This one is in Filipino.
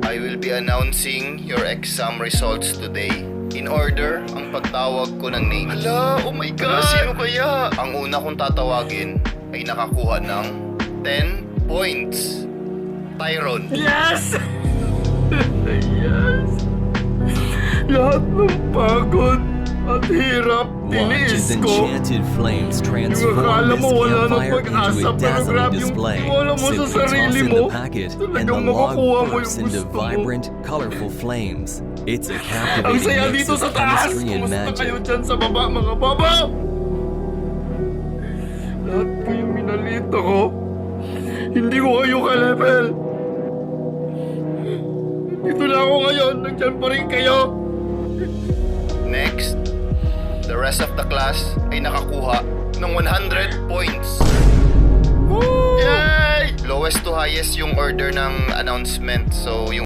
I will be announcing your exam results today. In order, ang pagtawag ko ng names. Hala, oh my God! Sino kaya? Ang una kong tatawagin ay nakakuha ng 10 points. Tyron. Yes! Yes! Lahat ng pagod at hirap Watch tiniis as ko. enchanted flames transform Akala this mo wala nang campfire pag-asa, into a pero dazzling grabe yung display. tiwala mo sa Simply sarili toss in mo. the packet, and the Talagang log makukuha mo bursts yung into gusto mo. vibrant, colorful flames. It's a Ang captivating saya mix dito of sa taas! chemistry and Kumusta kayo magic. dyan sa baba, mga baba? Lahat kayong minalito ko. Hindi ko kayo ka-level. Dito na ako ngayon, nandyan pa rin kayo. Next, the rest of the class ay nakakuha ng 100 points. Yay! Lowest to highest yung order ng announcement. So, yung